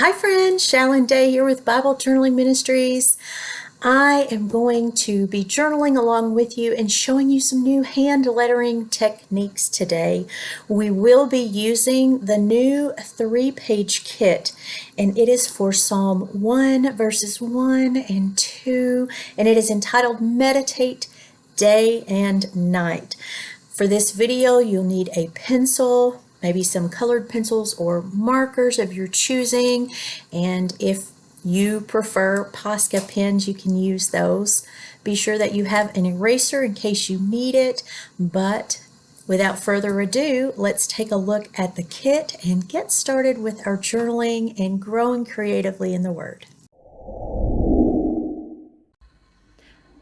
Hi friends, Shalon Day here with Bible Journaling Ministries. I am going to be journaling along with you and showing you some new hand lettering techniques today. We will be using the new 3-page kit, and it is for Psalm 1 verses 1 and 2, and it is entitled Meditate Day and Night. For this video, you'll need a pencil, maybe some colored pencils or markers of your choosing, and if you prefer Posca pens, you can use those. Be sure that you have an eraser in case you need it, but without further ado, let's take a look at the kit and get started with our journaling and growing creatively in the Word.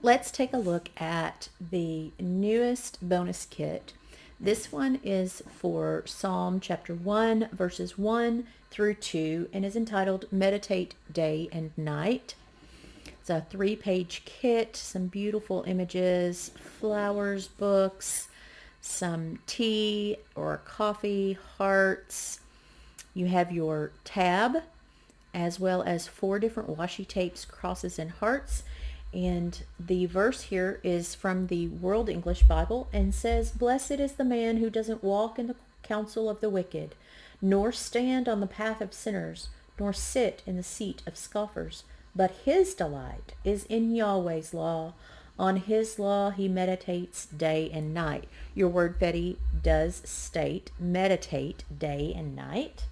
Let's take a look at the newest bonus kit. This one is for Psalm chapter 1, verses 1 through 2, and is entitled Meditate Day and Night. It's a 3-page kit, some beautiful images, flowers, books, some tea or coffee, hearts. You have your tab, as well as 4 different washi tapes, crosses, and hearts. And the verse here is from the World English Bible and says, "Blessed is the man who doesn't walk in the counsel of the wicked, nor stand on the path of sinners, nor sit in the seat of scoffers. But his delight is in Yahweh's law. On his law he meditates day and night." Your word Betty does state meditate day and night.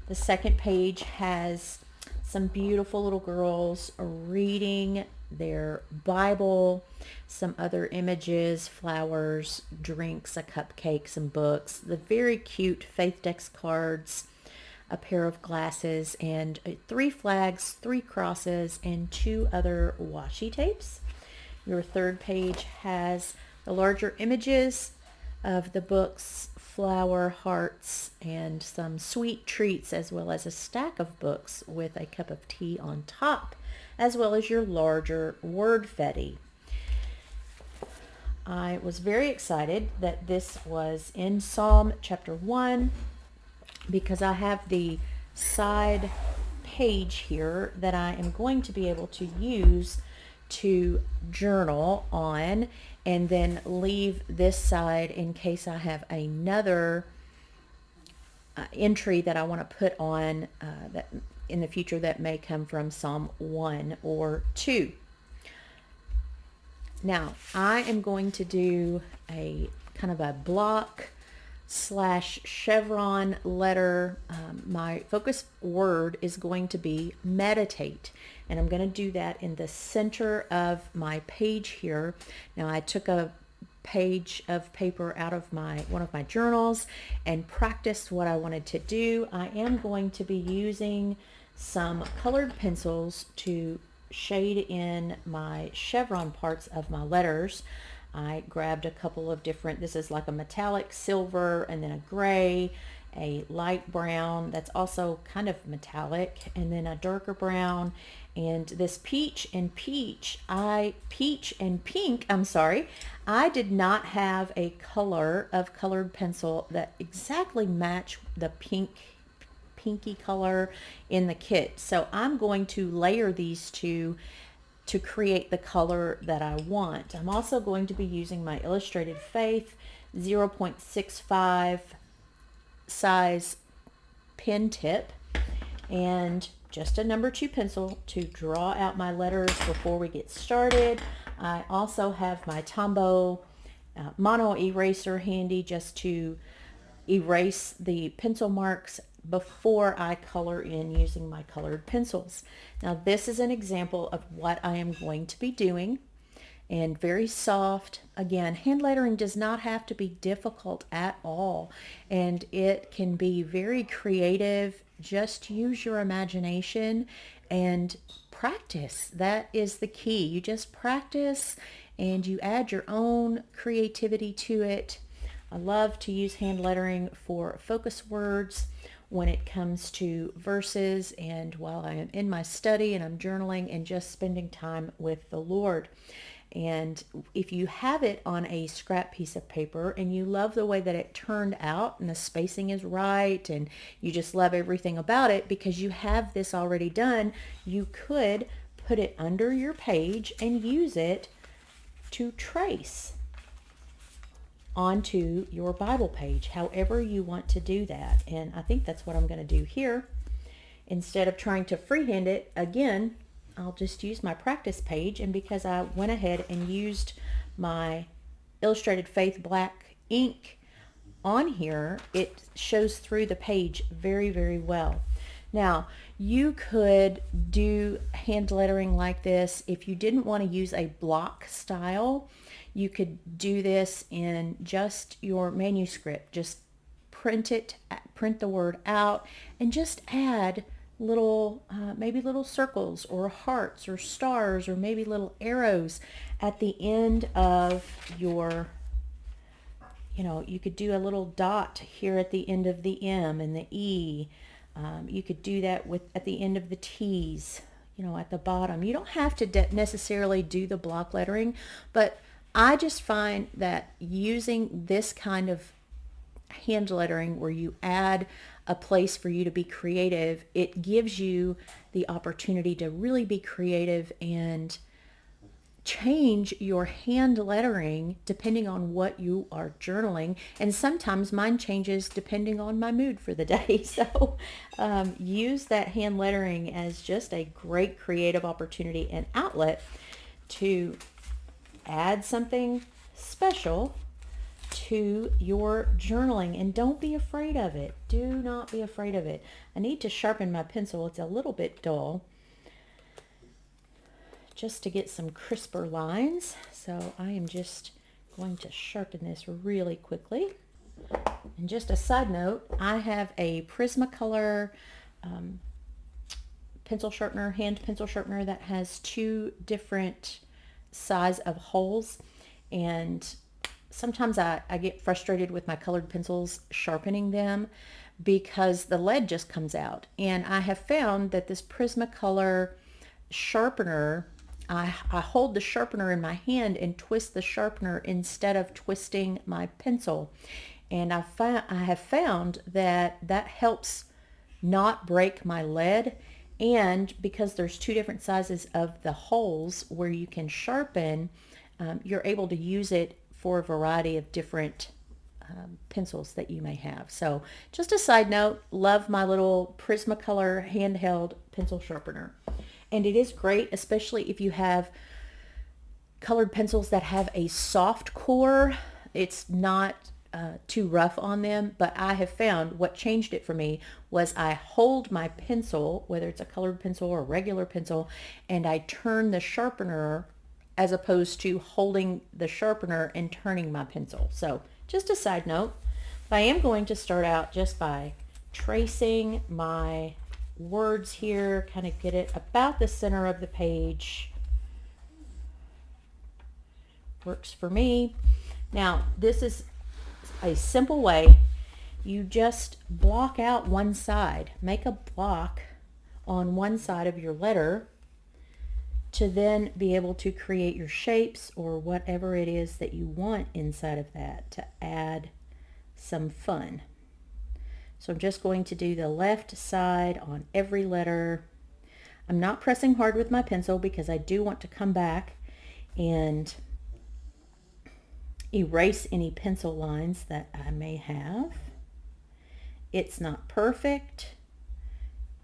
The second page has some beautiful little girls reading their Bible, some other images, flowers, drinks, a cupcake, some books, the very cute Faith Dex cards, a pair of glasses, and 3 flags, 3 crosses, and 2 other washi tapes. Your third page has the larger images of the books, flower, hearts, and some sweet treats, as well as a stack of books with a cup of tea on top, as well as your larger word fetty. I was very excited that this was in Psalm chapter 1 because I have the side page here that I am going to be able to use to journal on, and then leave this side in case I have another entry that I want to put on that in the future that may come from Psalm 1 or 2. Now, I am going to do a kind of a block / chevron letter. My focus word is going to be meditate, and I'm going to do that in the center of my page here. Now, I took a page of paper out of one of my journals and practiced what I wanted to do. I am going to be using some colored pencils to shade in my chevron parts of my letters. I grabbed a couple of different, this is like a metallic silver, and then a gray, a light brown that's also kind of metallic, and then a darker brown, and this peach and pink, I'm sorry. I did not have a color of colored pencil that exactly matched the pinky color in the kit. So I'm going to layer these two to create the color that I want. I'm also going to be using my Illustrated Faith 0.65 size pen tip and just a number 2 pencil to draw out my letters before we get started. I also have my Tombow mono eraser handy just to erase the pencil marks before I color in using my colored pencils. Now, this is an example of what I am going to be doing, and very soft. Again, hand lettering does not have to be difficult at all, and it can be very creative. Just use your imagination and practice. That is the key. You just practice and you add your own creativity to it. I love to use hand lettering for focus words when it comes to verses, and while I am in my study and I'm journaling and just spending time with the Lord. And if you have it on a scrap piece of paper and you love the way that it turned out and the spacing is right and you just love everything about it because you have this already done, you could put it under your page and use it to trace onto your Bible page, however you want to do that. And I think that's what I'm going to do here. Instead of trying to freehand it, again, I'll just use my practice page, and because I went ahead and used my Illustrated Faith black ink on here, it shows through the page very, very well. Now, you could do hand lettering like this. If you didn't want to use a block style, you could do this in just your manuscript. Just print it, print the word out, and just add little, maybe little circles or hearts or stars or maybe little arrows at the end of your, you could do a little dot here at the end of the M and the E. You could do that at the end of the T's, at the bottom. You don't have to necessarily do the block lettering, but I just find that using this kind of hand lettering where you add a place for you to be creative, it gives you the opportunity to really be creative and change your hand lettering depending on what you are journaling. And sometimes mine changes depending on my mood for the day. So use that hand lettering as just a great creative opportunity and outlet to add something special to your journaling, and don't be afraid of it. Do not be afraid of it. I need to sharpen my pencil. It's a little bit dull, just to get some crisper lines. So I am just going to sharpen this really quickly. And just a side note, I have a Prismacolor pencil sharpener, hand pencil sharpener that has 2 different size of holes, and sometimes I get frustrated with my colored pencils sharpening them because the lead just comes out. And I have found that this Prismacolor sharpener, I hold the sharpener in my hand and twist the sharpener instead of twisting my pencil. And I have found that helps not break my lead. And because there's 2 different sizes of the holes where you can sharpen, you're able to use it for a variety of different pencils that you may have. So just a side note, love my little Prismacolor handheld pencil sharpener. And it is great, especially if you have colored pencils that have a soft core. It's not too rough on them, but I have found what changed it for me was I hold my pencil, whether it's a colored pencil or a regular pencil, and I turn the sharpener as opposed to holding the sharpener and turning my pencil. So just a side note, but I am going to start out just by tracing my words here, kind of get it about the center of the page. Works for me. Now, this is a simple way. You just block out one side. Make a block on one side of your letter to then be able to create your shapes or whatever it is that you want inside of that to add some fun. So I'm just going to do the left side on every letter. I'm not pressing hard with my pencil because I do want to come back and erase any pencil lines that I may have. It's not perfect.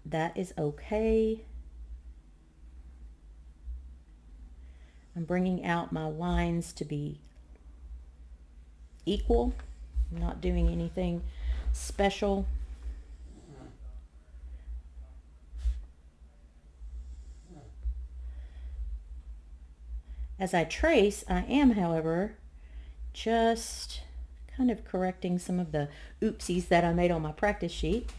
That is okay. I'm bringing out my lines to be equal. I'm not doing anything special. As I trace, I am, however, just kind of correcting some of the oopsies that I made on my practice sheet.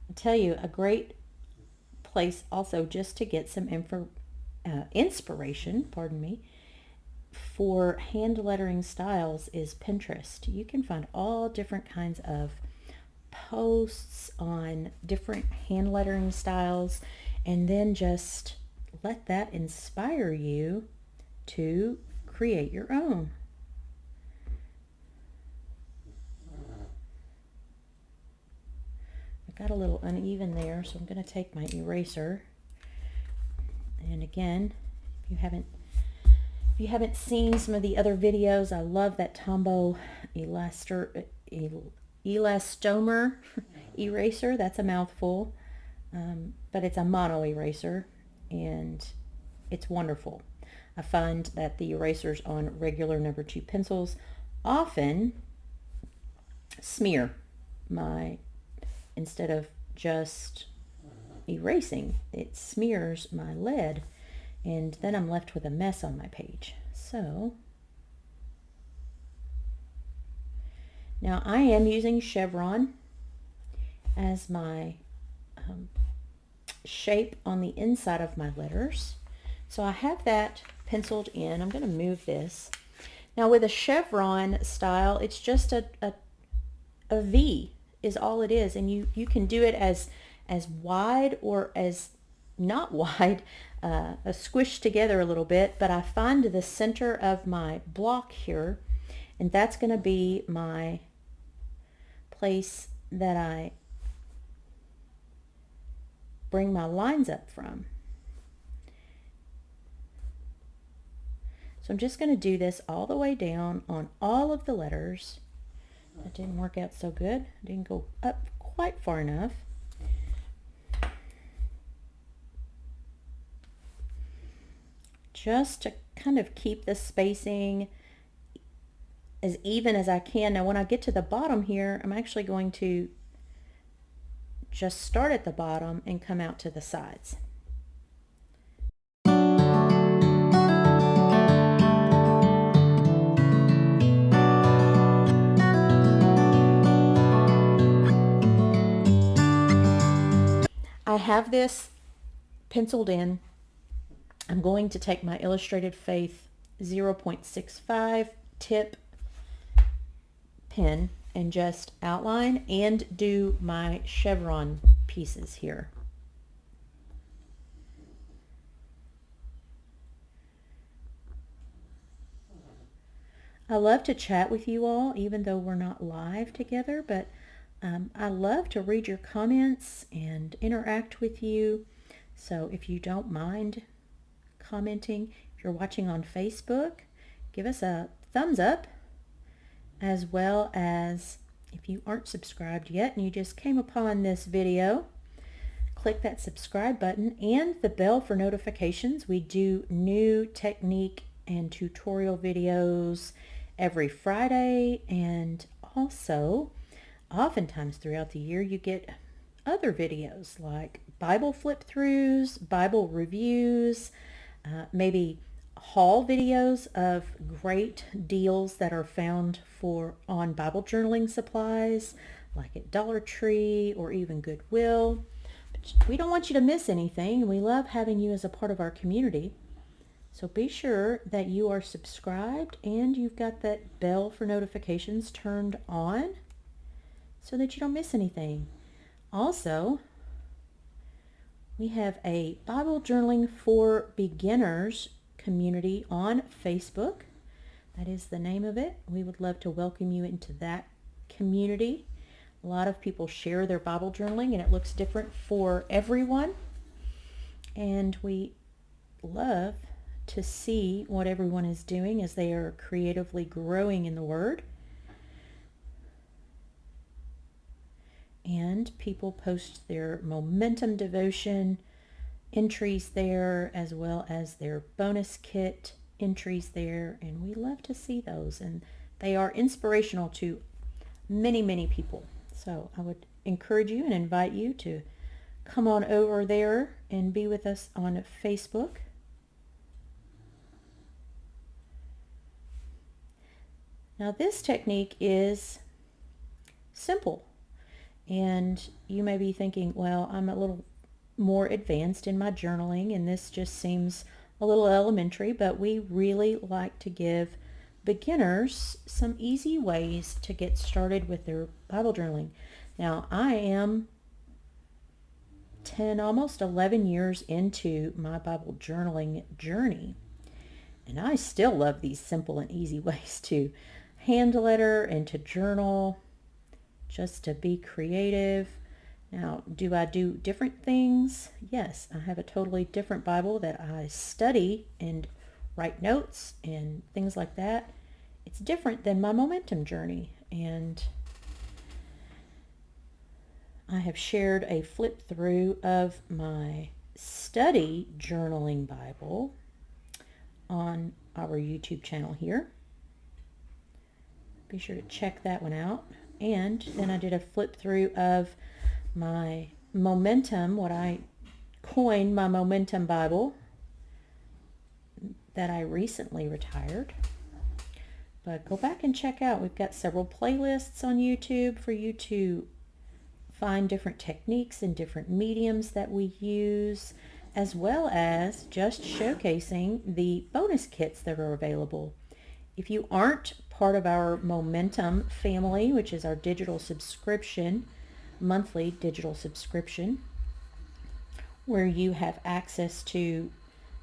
I'll tell you, a great place also just to get some inspiration, for hand lettering styles is Pinterest. You can find all different kinds of posts on different hand lettering styles, and then just let that inspire you to create your own. I got a little uneven there, so I'm going to take my eraser. And again, if you haven't seen some of the other videos, I love that Tombow elastomer eraser. That's a mouthful, but it's a mono eraser, and it's wonderful. I find that the erasers on regular number 2 pencils often smear instead of just erasing, it smears my lead, and then I'm left with a mess on my page. So now I am using Chevron as my shape on the inside of my letters. So I have that penciled in. I'm going to move this. Now with a Chevron style, it's just a V is all it is, and you can do it as wide or as not wide, squished together a little bit, but I find the center of my block here, and that's going to be my place that I bring my lines up from. So I'm just going to do this all the way down on all of the letters. That didn't work out so good. Didn't go up quite far enough. Just to kind of keep the spacing as even as I can. Now when I get to the bottom here, I'm actually going to just start at the bottom and come out to the sides. I have this penciled in. I'm going to take my Illustrated Faith 0.65 tip pen and just outline and do my chevron pieces here. I love to chat with you all, even though we're not live together, but I love to read your comments and interact with you. So if you don't mind commenting, if you're watching on Facebook, give us a thumbs up, as well as if you aren't subscribed yet and you just came upon this video, click that subscribe button and the bell for notifications. We do new technique and tutorial videos every Friday, and also oftentimes throughout the year you get other videos like Bible flip-throughs, Bible reviews, maybe haul videos of great deals that are found on Bible journaling supplies like at Dollar Tree or even Goodwill. But we don't want you to miss anything. We love having you as a part of our community. So be sure that you are subscribed and you've got that bell for notifications turned on so that you don't miss anything. Also, we have a Bible Journaling for Beginners community on Facebook. That is the name of it. We would love to welcome you into that community. A lot of people share their Bible journaling and it looks different for everyone. And we love to see what everyone is doing as they are creatively growing in the Word. And people post their momentum devotion entries there, as well as their bonus kit entries there, and we love to see those, and they are inspirational to many people. So I would encourage you and invite you to come on over there and be with us on Facebook. Now this technique is simple, and you may be thinking, well, I'm a little more advanced in my journaling and this just seems a little elementary, but we really like to give beginners some easy ways to get started with their Bible journaling. Now I am 10, almost 11 years into my Bible journaling journey. And I still love these simple and easy ways to hand letter and to journal, just to be creative. Now, do I do different things? Yes, I have a totally different Bible that I study and write notes and things like that. It's different than my momentum journey, and I have shared a flip through of my study journaling Bible on our YouTube channel here. Be sure to check that one out. And then I did a flip through of my momentum, what I coined my momentum Bible that I recently retired. But go back and check out. We've got several playlists on YouTube for you to find different techniques and different mediums that we use, as well as just showcasing the bonus kits that are available. If you aren't part of our Momentum family, which is our digital subscription, monthly digital subscription, where you have access to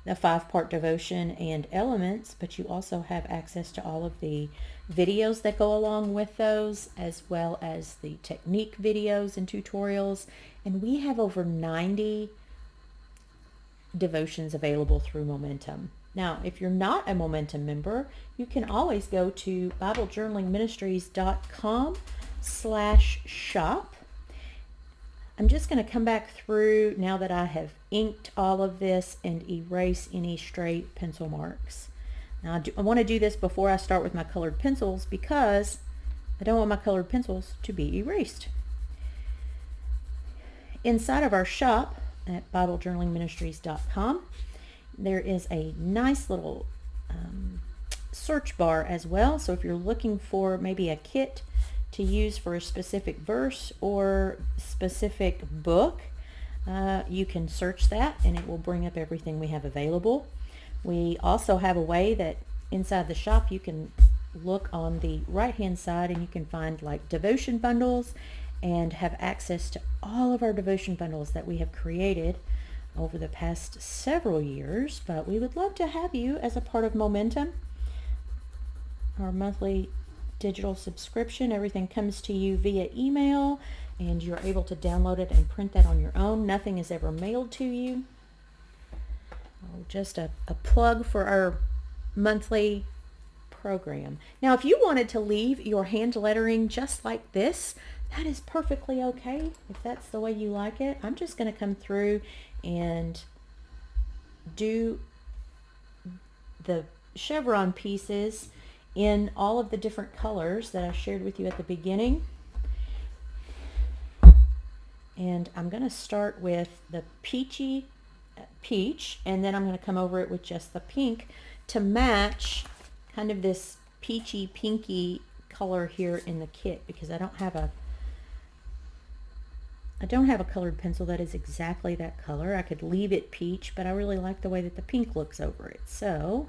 the 5-part devotion and elements, but you also have access to all of the videos that go along with those, as well as the technique videos and tutorials. And we have over 90 devotions available through Momentum. Now, if you're not a Momentum member, you can always go to BibleJournalingMinistries.com/shop. I'm just going to come back through now that I have inked all of this and erase any stray pencil marks. Now, I want to do this before I start with my colored pencils because I don't want my colored pencils to be erased. Inside of our shop at BibleJournalingMinistries.com, there is a nice little search bar as well. So if you're looking for maybe a kit to use for a specific verse or specific book, you can search that and it will bring up everything we have available. We also have a way that inside the shop you can look on the right hand side and you can find like devotion bundles and have access to all of our devotion bundles that we have created over the past several years. But we would love to have you as a part of Momentum, our monthly digital subscription. Everything comes to you via email and you're able to download it and print that on your own. Nothing is ever mailed to you. Just a plug for our monthly program. Now, if you wanted to leave your hand lettering just like this, that is perfectly okay. If that's the way you like it, I'm just going to come through and do the chevron pieces in all of the different colors that I shared with you at the beginning. And I'm going to start with the peach, and then I'm going to come over it with just the pink to match kind of this peachy pinky color here in the kit, because I don't have a colored pencil that is exactly that color. I could leave it peach, but I really like the way that the pink looks over it. So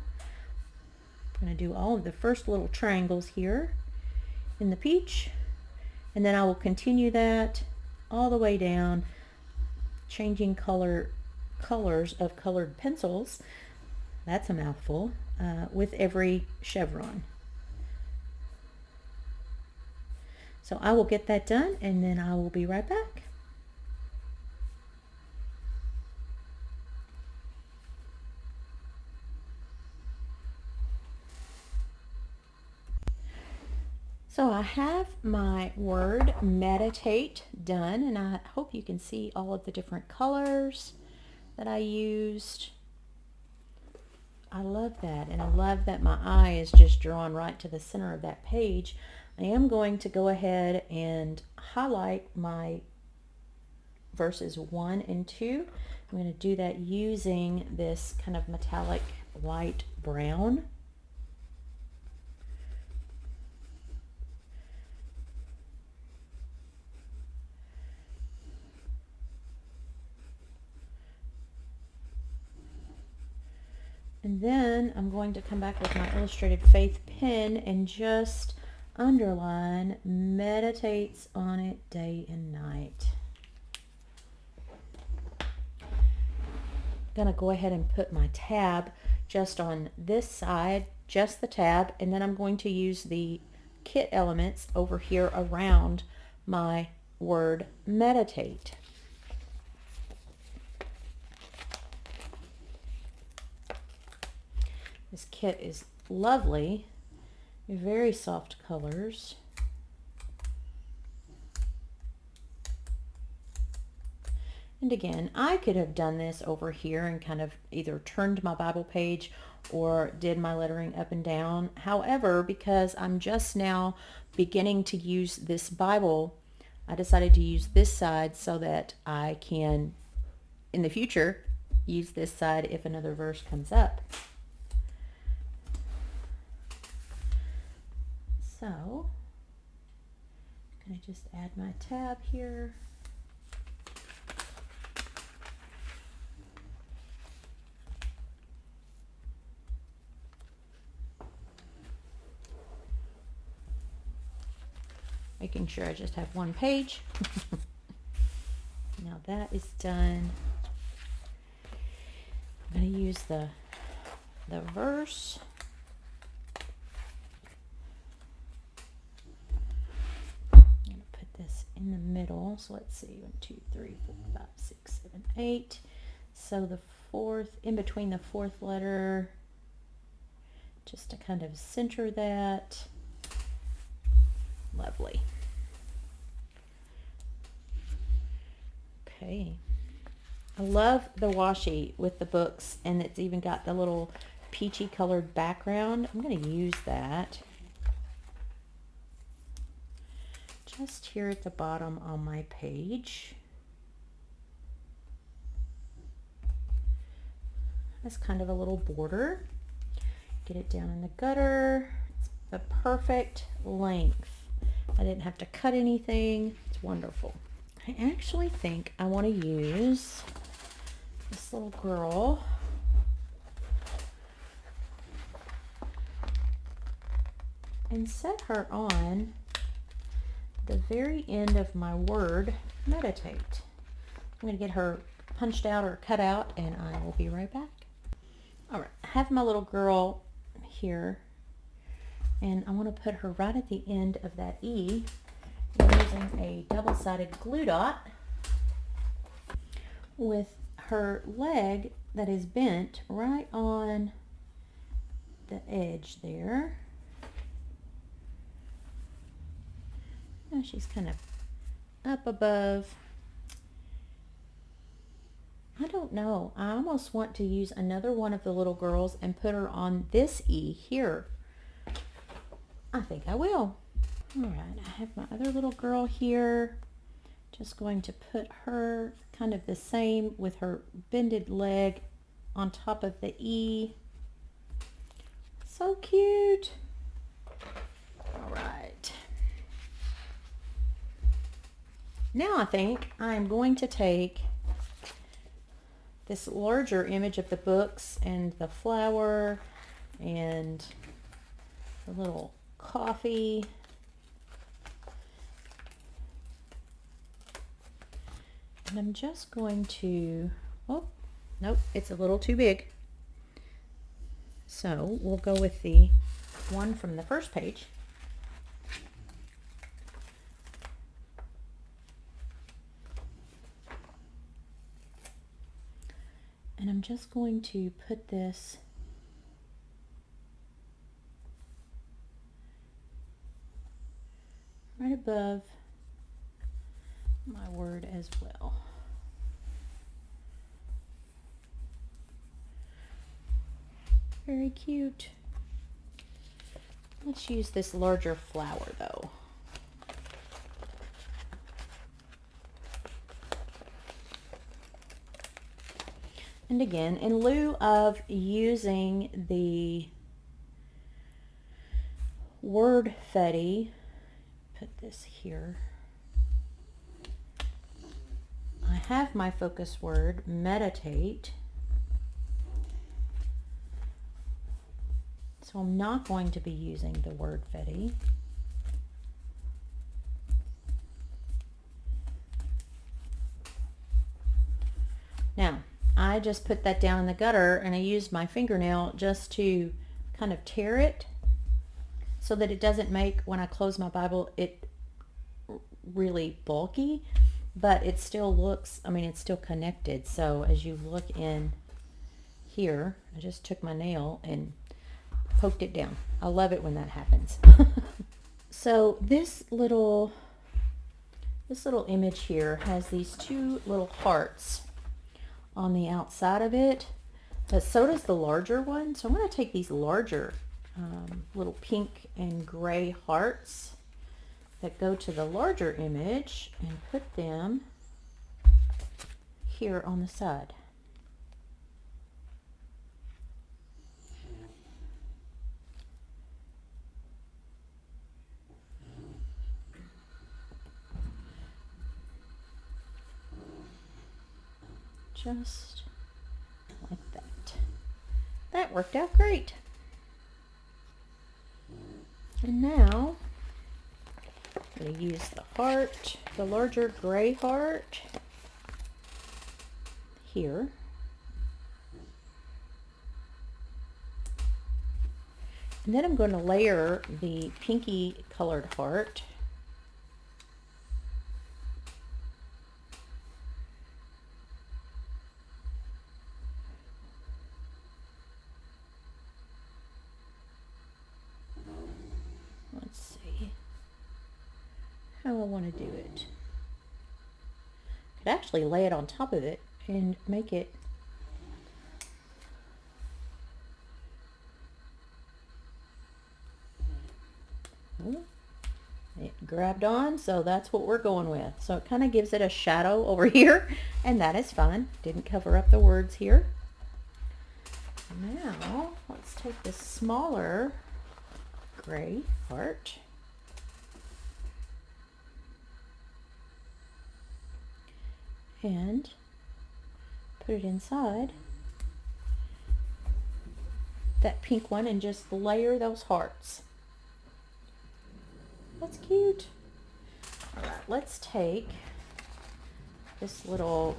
I'm going to do all of the first little triangles here in the peach, and then I will continue that all the way down, changing colors of colored pencils. That's a mouthful. With every chevron. So I will get that done and then I will be right back. So I have my word meditate done, and I hope you can see all of the different colors that I used. I love that, and I love that my eye is just drawn right to the center of that page. I am going to go ahead and highlight my verses 1 and 2. I'm going to do that using this kind of metallic light brown. And then I'm going to come back with my Illustrated Faith pen and just underline meditates on it day and night. going to go ahead and put my tab just on this side, just the tab, and then I'm going to use the kit elements over here around my word meditate. This kit is lovely, very soft colors. And again, I could have done this over here and kind of either turned my Bible page or did my lettering up and down. However, because I'm just now beginning to use this Bible, I decided to use this side so that I can, in the future, use this side if another verse comes up. So, I'm going to just add my tab here. Making sure I just have one page. Now that is done. I'm going to use the verse. I'm going to put this in the middle. So let's see, 1, 2, 3, 4, 5, 6, 7, 8. So the fourth, in between the fourth letter, just to kind of center that. Lovely. Okay. I love the washi with the books, and it's even got the little peachy colored background. I'm going to use that just here at the bottom on my page. That's kind of a little border. Get it down in the gutter. It's the perfect length. I didn't have to cut anything. It's wonderful. I actually think I want to use this little girl. And set her on the very end of my word meditate. I'm going to get her punched out or cut out, and I will be right back. All right, I have my little girl here, and I want to put her right at the end of that E. I'm using a double-sided glue dot with her leg that is bent right on the edge there. Now she's kind of up above. I don't know. I almost want to use another one of the little girls and put her on this E here. I think I will. All right, I have my other little girl here. Just going to put her kind of the same with her bended leg on top of the E. So cute. All right. Now I think I'm going to take this larger image of the books and the flower and the little coffee. And I'm just going to, oh, nope, it's a little too big. So we'll go with the one from the first page. And I'm just going to put this right above my word as well. Very cute. Let's use this larger flower though. And again, in lieu of using the word fetty, put this here. I have my focus word, meditate. So I'm not going to be using the word fetty. Now, I just put that down in the gutter, and I used my fingernail just to kind of tear it so that it doesn't make, when I close my Bible, it really bulky, but it still looks, I mean, it's still connected. So as you look in here, I just took my nail and poked it down. I love it when that happens. So this little image here has these two little hearts on the outside of it, but so does the larger one. So I'm going to take these larger little pink and gray hearts that go to the larger image and put them here on the side. Just like that. That worked out great. And now I'm going to use the heart, the larger gray heart here. And then I'm going to layer the pinky colored heart how I want to do it. Could actually lay it on top of it and make it it grabbed on, so that's what we're going with. So it kind of gives it a shadow over here, and that is fine. Didn't cover up the words here. Now let's take this smaller gray heart and put it inside that pink one and just layer those hearts. That's cute. All right, let's take this little,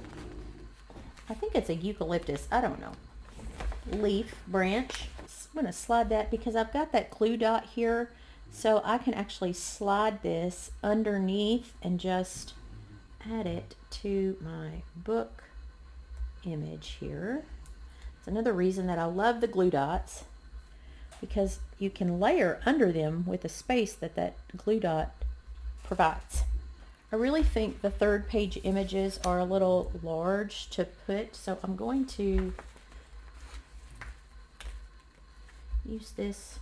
I think it's a eucalyptus, I don't know, leaf branch. I'm going to slide that because I've got that glue dot here, so I can actually slide this underneath and just add it to my book image here. It's another reason that I love the glue dots, because you can layer under them with the space that that glue dot provides. I really think the third page images are a little large to put, so I'm going to use this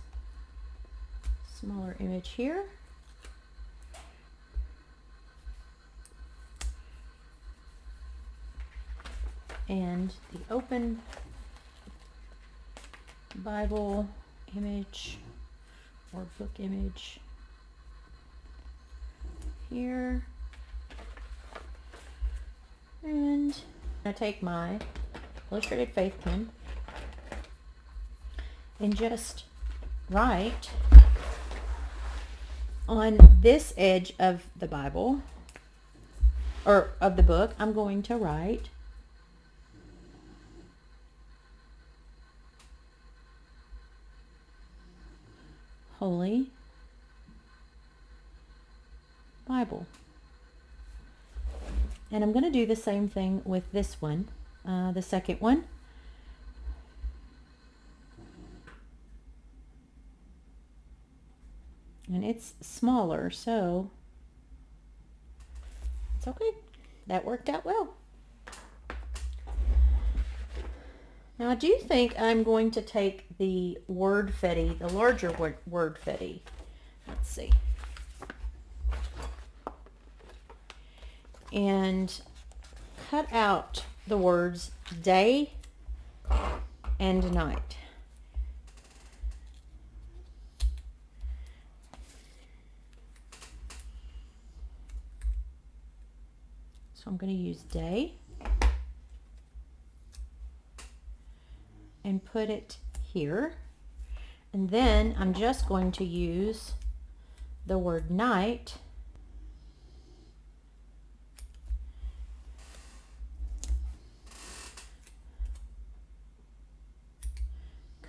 smaller image here. And the open Bible image or book image here. And I take my illustrated faith pen and just write on this edge of the Bible or of the book. I'm going to write Holy Bible. And I'm going to do the same thing with this one, the second one. And it's smaller, so it's okay. That worked out well. Now I do think I'm going to take the word fetty, the larger word fetty. Let's see. And cut out the words day and night. So I'm going to use day and put it here. And then I'm just going to use the word night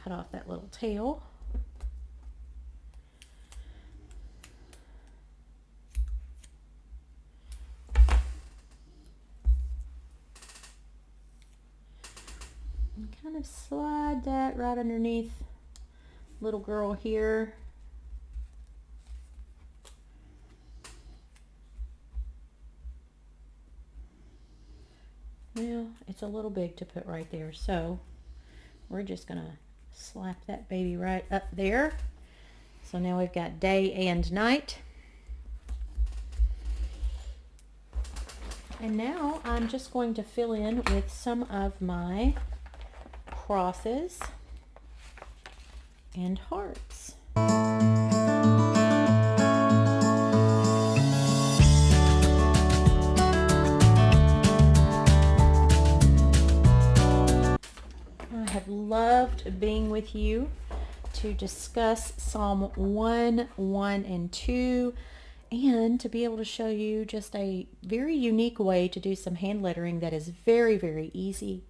cut off that little tail. And kind of slide that right underneath little girl here. Well, it's a little big to put right there, so we're just gonna slap that baby right up there. So now we've got day and night. And now I'm just going to fill in with some of my crosses and hearts. I have loved being with you to discuss Psalm 1, 1, and 2, and to be able to show you just a very unique way to do some hand lettering that is very, very easy,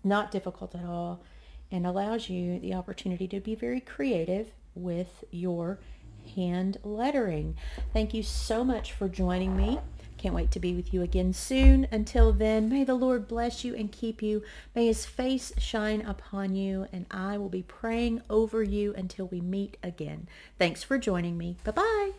not difficult at all, and allows you the opportunity to be very creative with your hand lettering. Thank you so much for joining me. Can't wait to be with you again soon. Until then, may the Lord bless you and keep you. May his face shine upon you, and I will be praying over you until we meet again. Thanks for joining me. Bye-bye.